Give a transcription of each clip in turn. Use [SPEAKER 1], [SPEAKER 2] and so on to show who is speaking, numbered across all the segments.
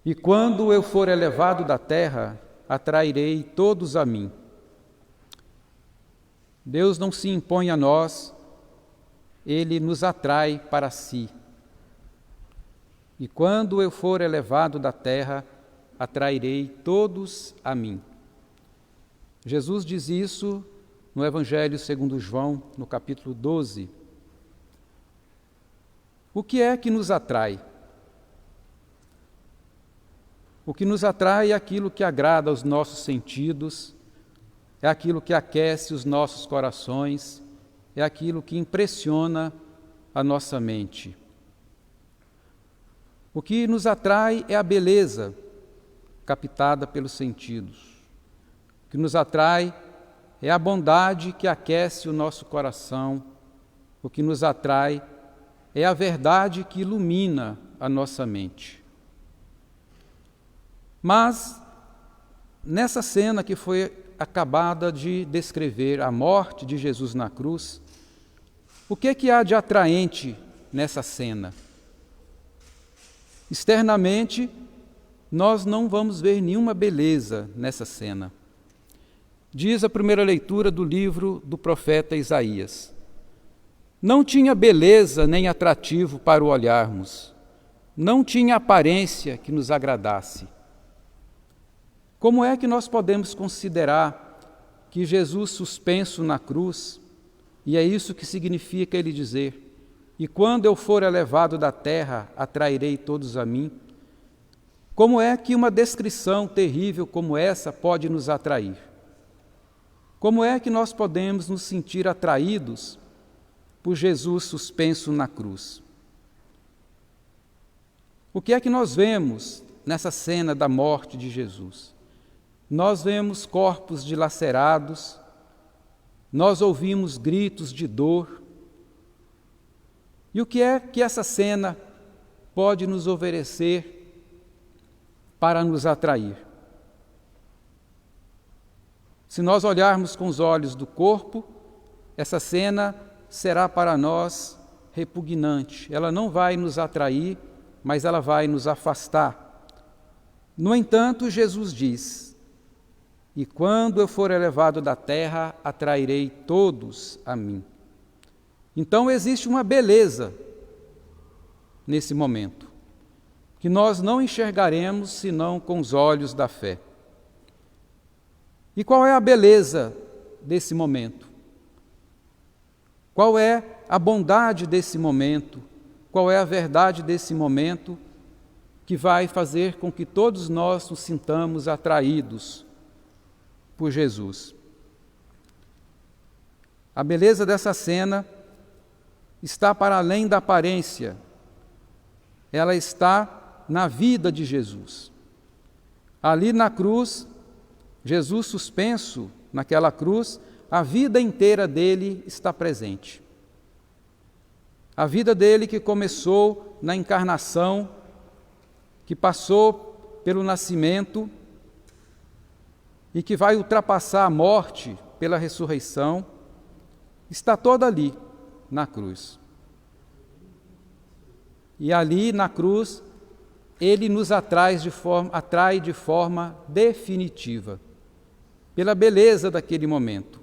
[SPEAKER 1] E quando eu for elevado da terra, atrairei todos a mim. Deus não se impõe a nós, Ele nos atrai para si. E quando eu for elevado da terra, atrairei todos a mim. Jesus diz isso no Evangelho segundo João, no capítulo 12. O que é que nos atrai? O que nos atrai é aquilo que agrada aos nossos sentidos, é aquilo que aquece os nossos corações, é aquilo que impressiona a nossa mente. O que nos atrai é a beleza captada pelos sentidos. O que nos atrai é a bondade que aquece o nosso coração. O que nos atrai é a verdade que ilumina a nossa mente. Mas, nessa cena que foi acabada de descrever, a morte de Jesus na cruz, o que há de atraente nessa cena? Externamente, nós não vamos ver nenhuma beleza nessa cena. Diz a primeira leitura do livro do profeta Isaías: não tinha beleza nem atrativo para o olharmos, não tinha aparência que nos agradasse. Como é que nós podemos considerar que Jesus suspenso na cruz, e é isso que significa ele dizer: e quando eu for elevado da terra, atrairei todos a mim? Como é que uma descrição terrível como essa pode nos atrair? Como é que nós podemos nos sentir atraídos por Jesus suspenso na cruz? O que é que nós vemos nessa cena da morte de Jesus? Nós vemos corpos dilacerados, nós ouvimos gritos de dor. E o que é que essa cena pode nos oferecer para nos atrair? Se nós olharmos com os olhos do corpo, essa cena será para nós repugnante. Ela não vai nos atrair, mas ela vai nos afastar. No entanto, Jesus diz: e quando eu for elevado da terra, atrairei todos a mim. Então existe uma beleza nesse momento, que nós não enxergaremos senão com os olhos da fé. E qual é a beleza desse momento? Qual é a bondade desse momento? Qual é a verdade desse momento que vai fazer com que todos nós nos sintamos atraídos por Jesus? A beleza dessa cena está para além da aparência. Ela está na vida de Jesus. Ali na cruz, Jesus suspenso naquela cruz, a vida inteira dele está presente. A vida dele que começou na encarnação, que passou pelo nascimento e que vai ultrapassar a morte pela ressurreição, está toda ali na cruz. E ali na cruz, ele nos atrai de forma definitiva, pela beleza daquele momento.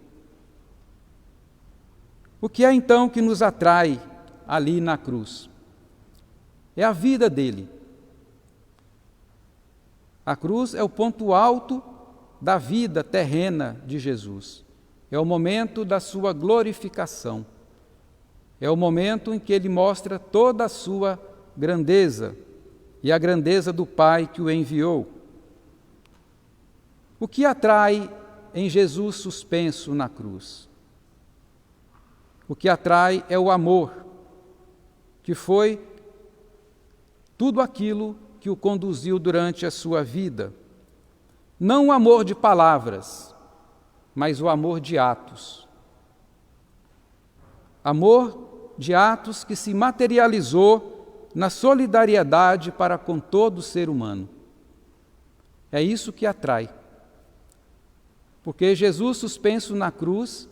[SPEAKER 1] O que é então que nos atrai ali na cruz? É a vida dele. A cruz é o ponto alto da vida terrena de Jesus. É o momento da sua glorificação. É o momento em que ele mostra toda a sua grandeza e a grandeza do Pai que o enviou. O que atrai em Jesus suspenso na cruz? O que atrai é o amor, que foi tudo aquilo que o conduziu durante a sua vida. Não o amor de palavras, mas o amor de atos. Amor de atos que se materializou na solidariedade para com todo ser humano. É isso que atrai. Porque Jesus suspenso na cruz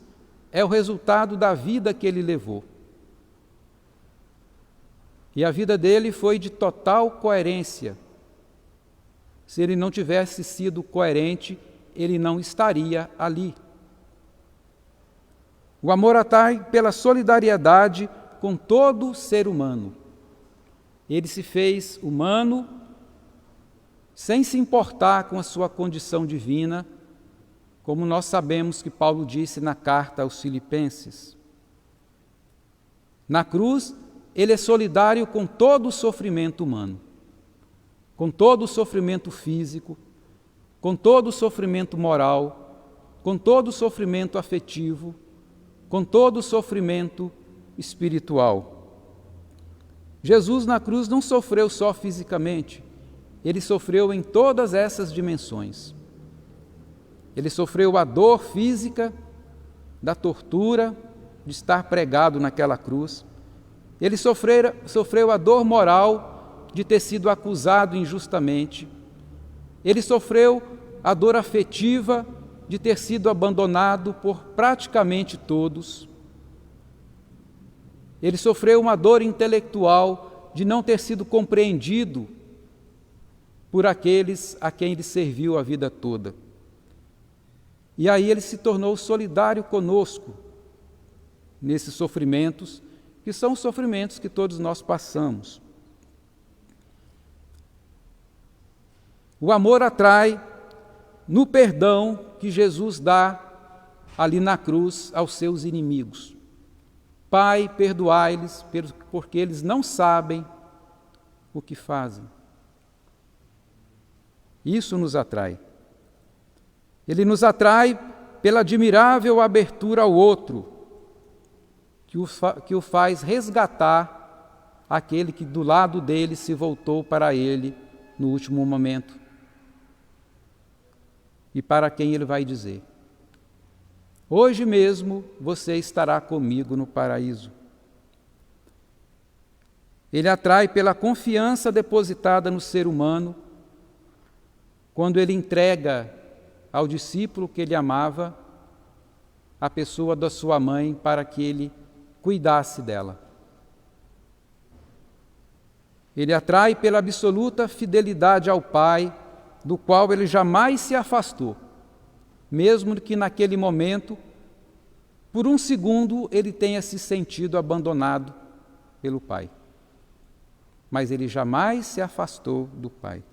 [SPEAKER 1] é o resultado da vida que ele levou. E a vida dele foi de total coerência Se ele não tivesse sido coerente, ele não estaria ali. O amor atrai pela solidariedade com todo ser humano. Ele se fez humano sem se importar com a sua condição divina, como nós sabemos que Paulo disse na carta aos Filipenses. Na cruz, ele é solidário com todo o sofrimento humano, com todo o sofrimento físico, com todo o sofrimento moral, com todo o sofrimento afetivo, com todo o sofrimento espiritual. Jesus na cruz não sofreu só fisicamente, ele sofreu em todas essas dimensões. Ele sofreu a dor física da tortura, de estar pregado naquela cruz. Ele sofreu a dor moral de ter sido acusado injustamente. Ele sofreu a dor afetiva de ter sido abandonado por praticamente todos. Ele sofreu uma dor intelectual de não ter sido compreendido por aqueles a quem ele serviu a vida toda. E aí ele se tornou solidário conosco nesses sofrimentos, que são os sofrimentos que todos nós passamos. O amor atrai no perdão que Jesus dá ali na cruz aos seus inimigos. Pai, perdoai-lhes, porque eles não sabem o que fazem. Isso nos atrai. Ele nos atrai pela admirável abertura ao outro, que o faz resgatar aquele que do lado dele se voltou para ele no último momento. E para quem ele vai dizer: hoje mesmo você estará comigo no paraíso. Ele atrai pela confiança depositada no ser humano, quando ele entrega ao discípulo que ele amava a pessoa da sua mãe para que ele cuidasse dela. Ele atrai pela absoluta fidelidade ao Pai, do qual ele jamais se afastou, mesmo que naquele momento, por um segundo, ele tenha se sentido abandonado pelo Pai. Mas ele jamais se afastou do Pai.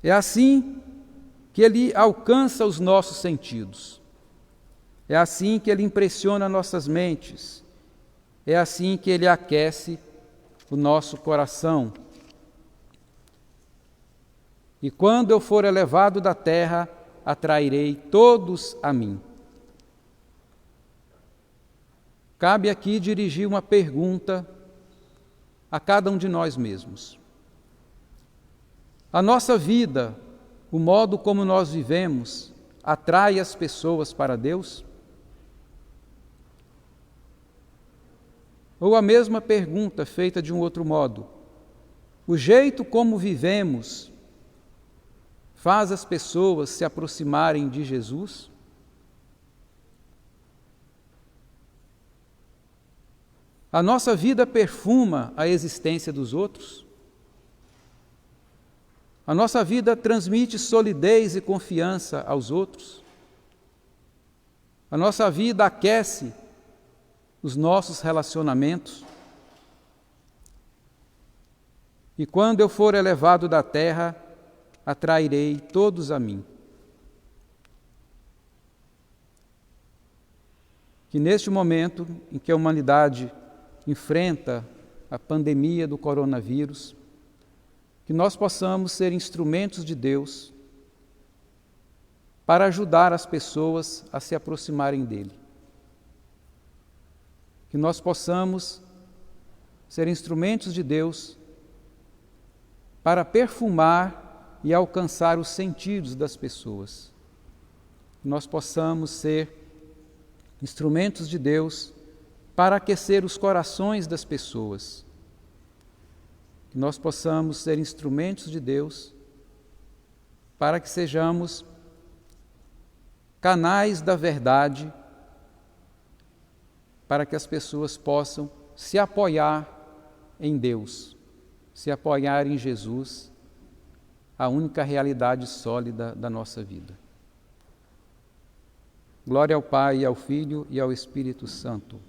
[SPEAKER 1] É assim que ele alcança os nossos sentidos. É assim que ele impressiona nossas mentes. É assim que ele aquece o nosso coração. E quando eu for elevado da terra, atrairei todos a mim. Cabe aqui dirigir uma pergunta a cada um de nós mesmos. A nossa vida, o modo como nós vivemos, atrai as pessoas para Deus? Ou a mesma pergunta feita de um outro modo: o jeito como vivemos faz as pessoas se aproximarem de Jesus? A nossa vida perfuma a existência dos outros? A nossa vida transmite solidez e confiança aos outros? A nossa vida aquece os nossos relacionamentos? E quando eu for elevado da terra, atrairei todos a mim. Que neste momento em que a humanidade enfrenta a pandemia do coronavírus, que nós possamos ser instrumentos de Deus para ajudar as pessoas a se aproximarem dele. Que nós possamos ser instrumentos de Deus para perfumar e alcançar os sentidos das pessoas. Que nós possamos ser instrumentos de Deus para aquecer os corações das pessoas. Que nós possamos ser instrumentos de Deus para que sejamos canais da verdade, para que as pessoas possam se apoiar em Deus, se apoiar em Jesus a única realidade sólida da nossa vida. Glória ao Pai, ao Filho e ao Espírito Santo,